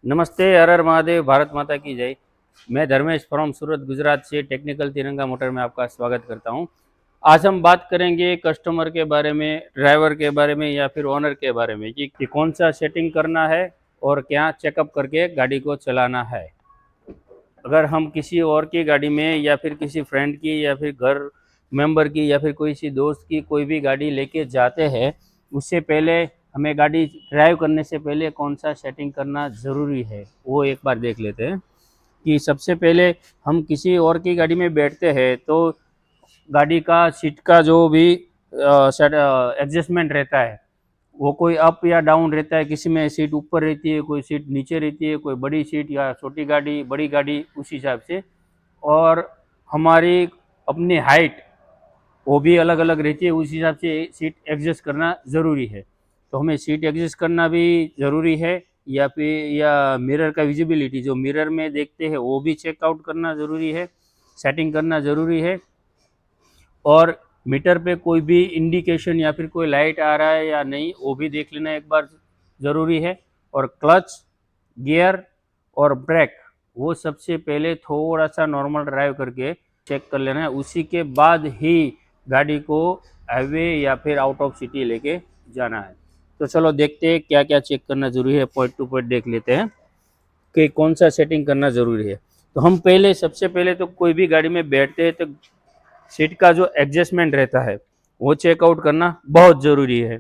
नमस्ते, हर हर महादेव, भारत माता की जय। मैं धर्मेश फ्रॉम सूरत गुजरात से टेक्निकल तिरंगा मोटर में आपका स्वागत करता हूं। आज हम बात करेंगे कस्टमर के बारे में, ड्राइवर के बारे में या फिर ओनर के बारे में कि कौन सा सेटिंग करना है और क्या चेकअप करके गाड़ी को चलाना है। अगर हम किसी और की गाड़ी में या फिर किसी फ्रेंड की या फिर घर मेंबर की या फिर कोई सी दोस्त की कोई भी गाड़ी लेके जाते हैं, उससे पहले हमें गाड़ी ड्राइव करने से पहले कौन सा सेटिंग करना ज़रूरी है वो एक बार देख लेते हैं। कि सबसे पहले हम किसी और की गाड़ी में बैठते हैं तो गाड़ी का सीट का जो भी एडजस्टमेंट रहता है वो कोई अप या डाउन रहता है। किसी में सीट ऊपर रहती है, कोई सीट नीचे रहती है, कोई बड़ी सीट या छोटी गाड़ी, बड़ी गाड़ी, उस हिसाब से। और हमारी अपनी हाइट वो भी अलग अलग रहती है, उस हिसाब से सीट एडजस्ट करना ज़रूरी है। तो हमें सीट एडजस्ट करना भी ज़रूरी है या फिर या मिरर का विजिबिलिटी जो मिरर में देखते हैं वो भी चेकआउट करना ज़रूरी है, सेटिंग करना ज़रूरी है। और मीटर पे कोई भी इंडिकेशन या फिर कोई लाइट आ रहा है या नहीं वो भी देख लेना एक बार ज़रूरी है। और क्लच, गियर और ब्रेक वो सबसे पहले थोड़ा सा नॉर्मल ड्राइव करके चेक कर लेना है, उसी के बाद ही गाड़ी को हाईवे या फिर आउट ऑफ सिटी लेके जाना है। तो चलो देखते हैं क्या क्या चेक करना ज़रूरी है, पॉइंट टू पॉइंट देख लेते हैं कि कौन सा सेटिंग करना ज़रूरी है। तो हम सबसे पहले तो कोई भी गाड़ी में बैठते हैं तो सीट का जो एडजस्टमेंट रहता है वो चेकआउट करना बहुत ज़रूरी है।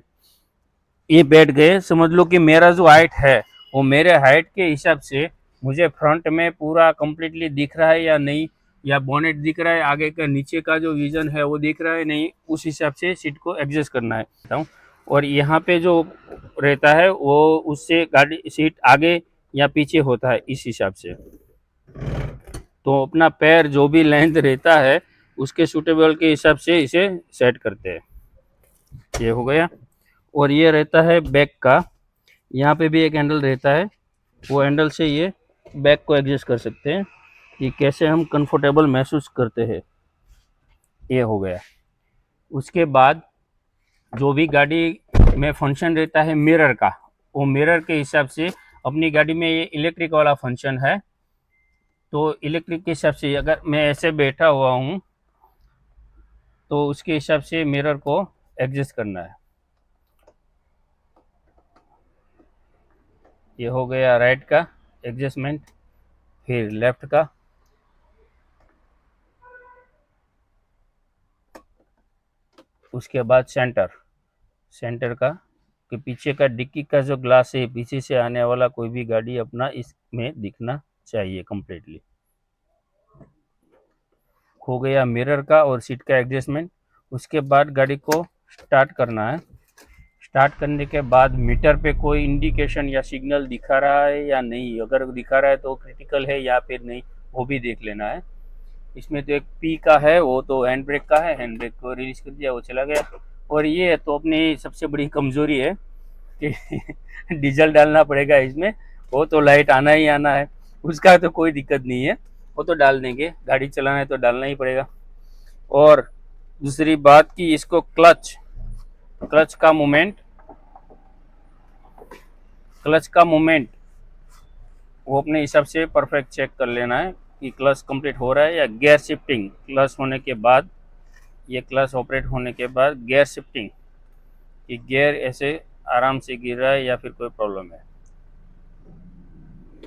ये बैठ गए, समझ लो कि मेरा जो हाइट है वो मेरे हाइट के हिसाब से मुझे फ्रंट में पूरा कम्प्लीटली दिख रहा है या नहीं, या बोनेट दिख रहा है, आगे का नीचे का जो विजन है वो दिख रहा है नहीं, उस हिसाब से सीट को एडजस्ट करना है। और यहाँ पे जो रहता है वो उससे गाड़ी सीट आगे या पीछे होता है इस हिसाब से। तो अपना पैर जो भी लेंथ रहता है उसके सूटेबल के हिसाब से इसे सेट करते हैं। ये हो गया। और ये रहता है बैक का, यहाँ पे भी एक हैंडल रहता है, वो हैंडल से ये बैक को एडजस्ट कर सकते हैं कि कैसे हम कंफर्टेबल महसूस करते हैं। ये हो गया। उसके बाद जो भी गाड़ी में फंक्शन रहता है मिरर का, वो मिरर के हिसाब से अपनी गाड़ी में ये इलेक्ट्रिक वाला फंक्शन है, तो इलेक्ट्रिक के हिसाब से अगर मैं ऐसे बैठा हुआ हूँ तो उसके हिसाब से मिरर को एडजस्ट करना है। ये हो गया राइट का एडजस्टमेंट, फिर लेफ्ट का, उसके बाद सेंटर का कि पीछे का डिक्की का जो ग्लास है पीछे से आने वाला कोई भी गाड़ी अपना इसमें दिखना चाहिए कंप्लीटली। हो गया मिरर का और सीट का एडजस्टमेंट। उसके बाद गाड़ी को स्टार्ट करना है। स्टार्ट करने के बाद मीटर पे कोई इंडिकेशन या सिग्नल दिखा रहा है या नहीं, अगर दिखा रहा है तो क्रिटिकल है या फिर नहीं वो भी देख लेना है। इसमें तो एक पी का है, वो तो हैंड ब्रेक का है, हैंड ब्रेक को रिलीज कर दिया वो चला गया। और ये तो अपनी सबसे बड़ी कमजोरी है कि डीजल डालना पड़ेगा इसमें, वो तो लाइट आना ही आना है, उसका तो कोई दिक्कत नहीं है, वो तो डाल देंगे, गाड़ी चलाना है तो डालना ही पड़ेगा। और दूसरी बात कि इसको क्लच का मूवमेंट वो अपने हिसाब से परफेक्ट चेक कर लेना है कि क्लच कंप्लीट हो रहा है। या गियर शिफ्टिंग, क्लच होने के बाद, ये क्लच ऑपरेट होने के बाद गियर शिफ्टिंग कि गियर ऐसे आराम से गिर रहा है या फिर कोई प्रॉब्लम है।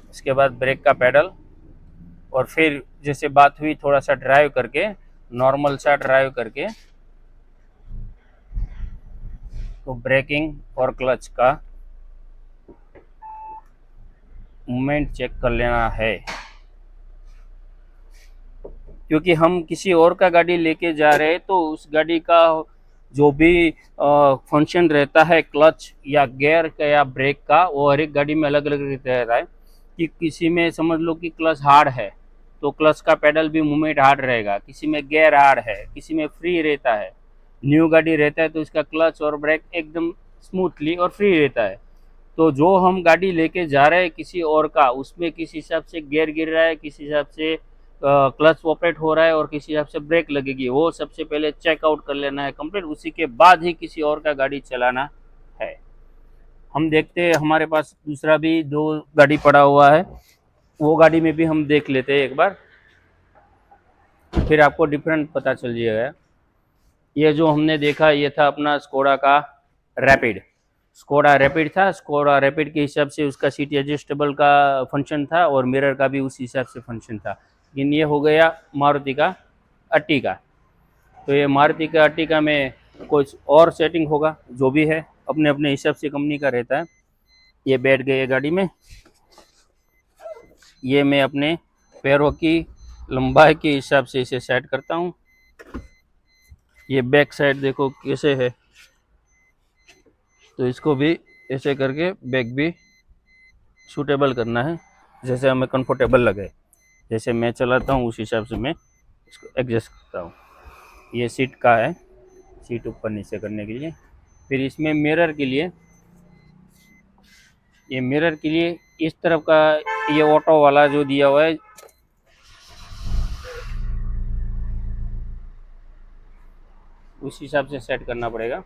इसके बाद ब्रेक का पेडल, और फिर जैसे बात हुई थोड़ा सा ड्राइव करके, नॉर्मल सा ड्राइव करके तो ब्रेकिंग और क्लच का मूवमेंट चेक कर लेना है। क्योंकि हम किसी और का गाड़ी लेके जा रहे हैं तो उस गाड़ी का जो भी फंक्शन रहता है क्लच या गियर का या ब्रेक का, वो हर एक गाड़ी में अलग अलग रहता है। कि किसी में समझ लो कि क्लच हार्ड है तो क्लच का पेडल भी मूवमेंट हार्ड रहेगा, किसी में गियर हार्ड है, किसी में फ्री रहता है। न्यू गाड़ी रहता है तो इसका क्लच और ब्रेक एकदम स्मूथली और फ्री रहता है। तो जो हम गाड़ी लेके जा रहे हैं किसी और का, उसमें किस हिसाब से गियर गिर रहा है, किस हिसाब से क्लच ऑपरेट हो रहा है और किस हिसाब से ब्रेक लगेगी, वो सबसे पहले चेकआउट कर लेना है कंप्लीट, उसी के बाद ही किसी और का गाड़ी चलाना है। हम देखते हैं, हमारे पास दूसरा भी 2 गाड़ी पड़ा हुआ है, वो गाड़ी में भी हम देख लेते हैं एक बार, फिर आपको डिफरेंट पता चल जाएगा। ये जो हमने देखा ये था अपना स्कोडा का रैपिड। स्कोडा रैपिड था, स्कोडा रैपिड के हिसाब से उसका सीट एडजस्टेबल का फंक्शन था और मिरर का भी उस हिसाब से फंक्शन था। लेकिन ये हो गया मारुति का अर्टिगा। तो ये मारुति का अर्टिगा में कुछ और सेटिंग होगा, जो भी है अपने अपने हिसाब से कंपनी का रहता है। ये बैठ गए गाड़ी में, ये मैं अपने पैरों की लंबाई के हिसाब से इसे सेट करता हूँ। ये बैक साइड देखो कैसे है, तो इसको भी ऐसे करके बैक भी सूटेबल करना है, जैसे हमें कंफर्टेबल लगे। जैसे मैं चलाता हूँ उस हिसाब से मैं इसको एडजस्ट करता हूँ। ये सीट का है, सीट ऊपर नीचे करने के लिए। फिर इसमें मिरर के लिए, ये मिरर के लिए इस तरफ का ये ऑटो वाला जो दिया हुआ है, उस हिसाब से सेट करना पड़ेगा।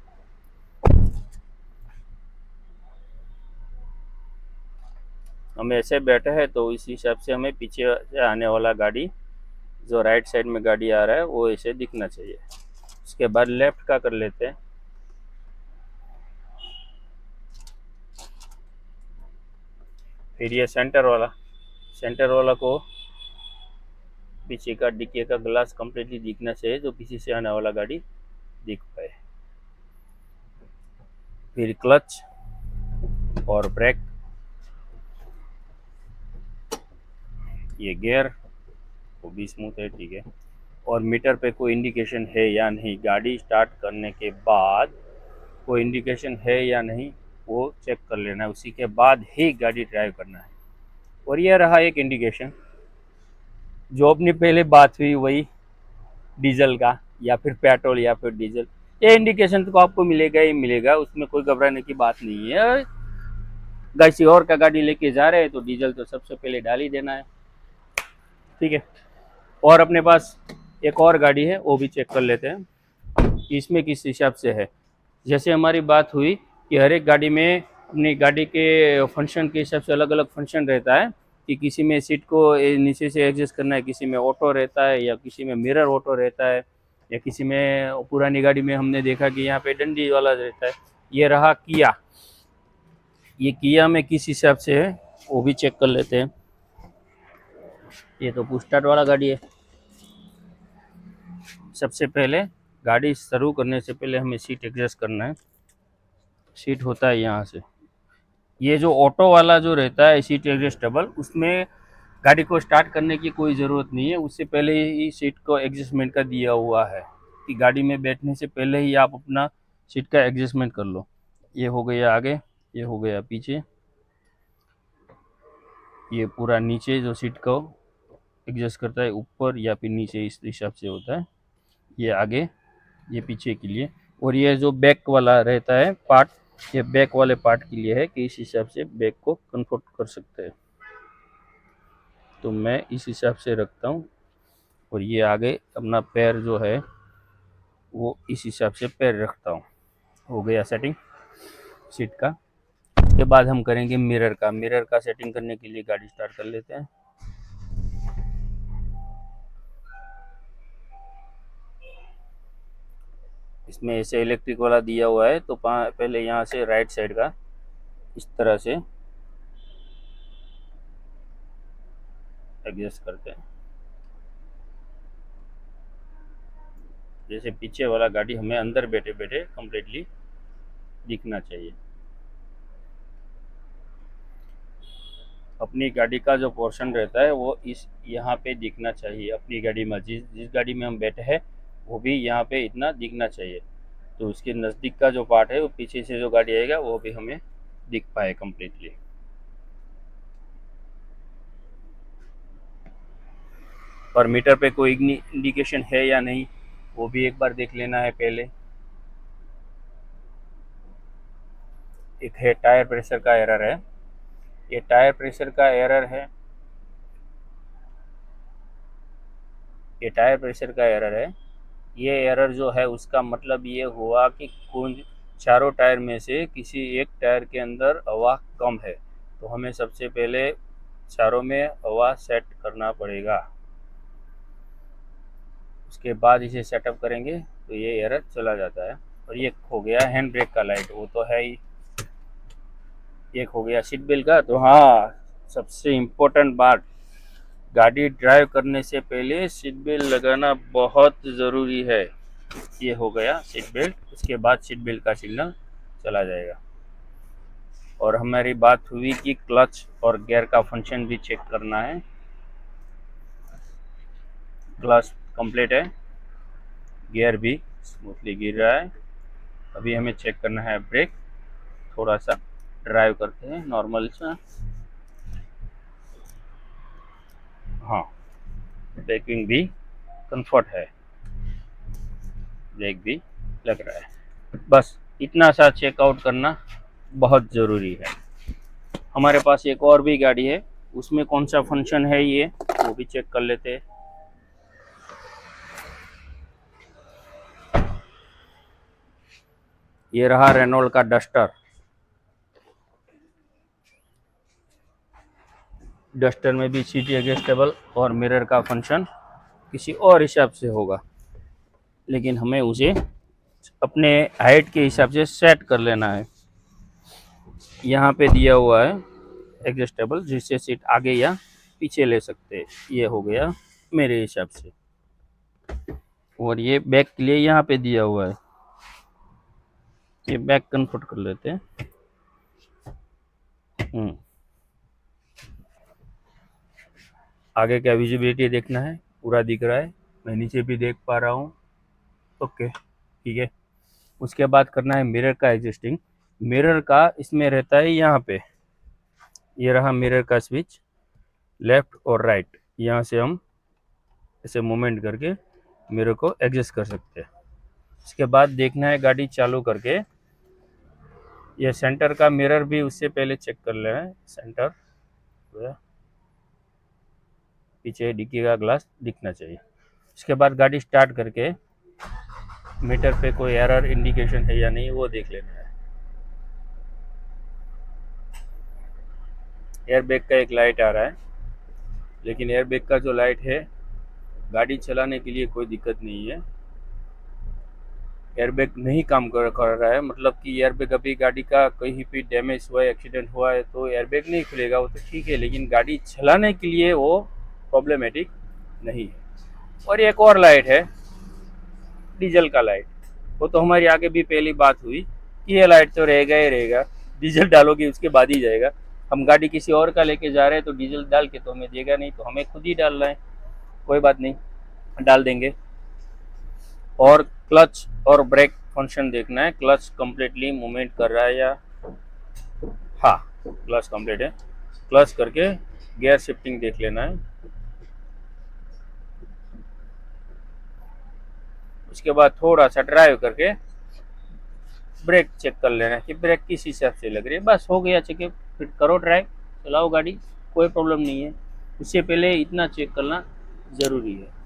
हम ऐसे बैठे हैं तो इस हिसाब से हमें पीछे से आने वाला गाड़ी, जो राइट साइड में गाड़ी आ रहा है, वो ऐसे दिखना चाहिए। उसके बाद लेफ्ट का कर लेते हैं। फिर ये सेंटर वाला को पीछे का डिक्की का ग्लास कंप्लीटली दिखना चाहिए, जो पीछे से आने वाला गाड़ी दिख पाए। फिर क्लच और ब्रेक, ये गियर वो भी स्मूथ है, ठीक है। और मीटर पे कोई इंडिकेशन है या नहीं, गाड़ी स्टार्ट करने के बाद कोई इंडिकेशन है या नहीं वो चेक कर लेना है, उसी के बाद ही गाड़ी ड्राइव करना है। और ये रहा एक इंडिकेशन, जो अपनी पहले बात हुई वही डीजल का या फिर पेट्रोल या फिर डीजल, ये इंडिकेशन तो आपको मिलेगा ही मिलेगा, उसमें कोई घबराने की बात नहीं है। किसी और का गाड़ी लेके जा रहे हैं तो डीजल तो सबसे पहले डाल ही देना है, ठीक है। और अपने पास एक और गाड़ी है, वो भी चेक कर लेते हैं इसमें किस हिसाब से है। जैसे हमारी बात हुई कि हर एक गाड़ी में अपनी गाड़ी के फंक्शन के हिसाब से अलग अलग फंक्शन रहता है, कि किसी में सीट को नीचे से एडजस्ट करना है, किसी में ऑटो रहता है, या किसी में मिरर ऑटो रहता है, या किसी में पुरानी गाड़ी में हमने देखा कि यहाँ पे डंडी वाला रहता है। ये रहा किया, ये किया में किस हिसाब से है वो भी चेक कर लेते हैं। ये तो पुश स्टार्ट वाला गाड़ी है। सबसे पहले गाड़ी शुरू करने से पहले हमें सीट एडजस्ट करना है। सीट होता है यहाँ से, ये जो ऑटो वाला जो रहता है सीट एडजस्टेबल, उसमें गाड़ी को स्टार्ट करने की कोई ज़रूरत नहीं है, उससे पहले ही सीट को एडजस्टमेंट का दिया हुआ है कि गाड़ी में बैठने से पहले ही आप अपना सीट का एडजस्टमेंट कर लो। ये हो गया आगे, ये हो गया पीछे, ये पूरा नीचे जो सीट को एडजस्ट करता है ऊपर या फिर नीचे, इस हिसाब से होता है। ये आगे, ये पीछे के लिए। और ये जो बैक वाला रहता है पार्ट, ये बैक वाले पार्ट के लिए है कि इस हिसाब से बैक को कंफर्ट कर सकते हैं, तो मैं इस हिसाब से रखता हूँ। और ये आगे अपना पैर जो है वो इस हिसाब से पैर रखता हूँ। हो गया सेटिंग सीट का। उसके बाद हम करेंगे मिरर का सेटिंग करने के लिए गाड़ी स्टार्ट कर लेते हैं। इसमें ऐसे इलेक्ट्रिक वाला दिया हुआ है, तो पहले यहाँ से राइट साइड का इस तरह से एडजस्ट करते हैं, जैसे पीछे वाला गाड़ी हमें अंदर बैठे बैठे कंप्लीटली दिखना चाहिए। अपनी गाड़ी का जो पोर्शन रहता है वो इस यहाँ पे दिखना चाहिए, अपनी गाड़ी में जिस जिस गाड़ी में हम बैठे हैं वो भी यहाँ पे इतना दिखना चाहिए, तो उसके नज़दीक का जो पार्ट है वो पीछे से जो गाड़ी आएगा वो भी हमें दिख पाए कंप्लीटली। और मीटर पे कोई इंडिकेशन है या नहीं वो भी एक बार देख लेना है पहले। एक है टायर प्रेशर का एरर है, ये टायर प्रेशर का एरर है, ये टायर प्रेशर का एरर है। ये एरर जो है उसका मतलब ये हुआ कि चारों टायर में से किसी एक टायर के अंदर हवा कम है, तो हमें सबसे पहले चारों में हवा सेट करना पड़ेगा। उसके बाद इसे सेटअप करेंगे तो ये एरर चला जाता है। और ये हो गया हैंड ब्रेक का लाइट, वो तो है ही। एक हो गया सीट बेल्ट का। तो हाँ, सबसे इम्पोर्टेंट बात, गाड़ी ड्राइव करने से पहले सीट बेल्ट लगाना बहुत ज़रूरी है। ये हो गया सीट बेल्ट। उसके बाद सीट बेल्ट का सिग्नल चला जाएगा। और हमारी बात हुई कि क्लच और गियर का फंक्शन भी चेक करना है। क्लच कंप्लीट है, गियर भी स्मूथली गिर रहा है। अभी हमें चेक करना है ब्रेक। थोड़ा सा ड्राइव करते हैं नॉर्मल सा। हाँ, ब्रेकिंग भी कंफर्ट है, ब्रेक भी लग रहा है। बस इतना सा चेकआउट करना बहुत ज़रूरी है। हमारे पास एक और भी गाड़ी है, उसमें कौन सा फंक्शन है ये वो भी चेक कर लेते हैं। ये रहा रेनॉल्ट का डस्टर। डस्टर में भी सीट एडजस्टेबल और मिरर का फंक्शन किसी और हिसाब से होगा, लेकिन हमें उसे अपने हाइट के हिसाब से सेट कर लेना है। यहाँ पे दिया हुआ है एडजस्टेबल, जिससे सीट आगे या पीछे ले सकते हैं। ये हो गया मेरे हिसाब से। और ये बैक के लिए यहाँ पे दिया हुआ है, ये बैक कन्फर्ट कर लेते हैं। आगे का विजिबिलिटी देखना है, पूरा दिख रहा है, मैं नीचे भी देख पा रहा हूँ। ओके, ठीक है। उसके बाद करना है मिरर का एडजस्टिंग। मिरर का इसमें रहता है यहाँ पे, ये रहा मिरर का स्विच, लेफ्ट और राइट। यहाँ से हम ऐसे मूवमेंट करके मिरर को एडजस्ट कर सकते हैं। उसके बाद देखना है गाड़ी चालू करके, ये सेंटर का मिरर भी उससे पहले चेक कर लेना है। सेंटर, पीछे डिक्की का ग्लास दिखना चाहिए। उसके बाद गाड़ी स्टार्ट करके मीटर पे कोई एरर इंडिकेशन है या नहीं वो देख लेना है। एयर बैग का एक लाइट आ रहा है, लेकिन एयर बैग का जो लाइट है गाड़ी चलाने के लिए कोई दिक्कत नहीं है। एयरबैग नहीं काम कर रहा है, मतलब कि एयरबैग अभी गाड़ी का कहीं भी डैमेज हुआ है, एक्सीडेंट हुआ है तो एयरबैग नहीं खुलेगा, वो तो ठीक है, लेकिन गाड़ी चलाने के लिए वो प्रॉब्लमेटिक नहीं है। और एक और लाइट है, डीजल का लाइट। वो तो हमारी आगे भी पहली बात हुई कि ये लाइट तो रहेगा ही रहेगा, डीजल डालोगे उसके बाद ही जाएगा। हम गाड़ी किसी और का लेके जा रहे हैं तो डीजल डाल के तो हमें देगा नहीं, तो हमें खुद ही डालना है। कोई बात नहीं, डाल देंगे। और क्लच और ब्रेक फंक्शन देखना है, क्लच कम्प्लीटली मूवमेंट कर रहा है या, हाँ क्लच कंप्लीट है। क्लच करके गियर शिफ्टिंग देख लेना है। उसके बाद थोड़ा सा ड्राइव करके ब्रेक चेक कर लेना है कि ब्रेक किस हिसाब से लग रही है। बस हो गया चेक, फिर करो ड्राइव, चलाओ गाड़ी, कोई प्रॉब्लम नहीं है। उससे पहले इतना चेक करना ज़रूरी है।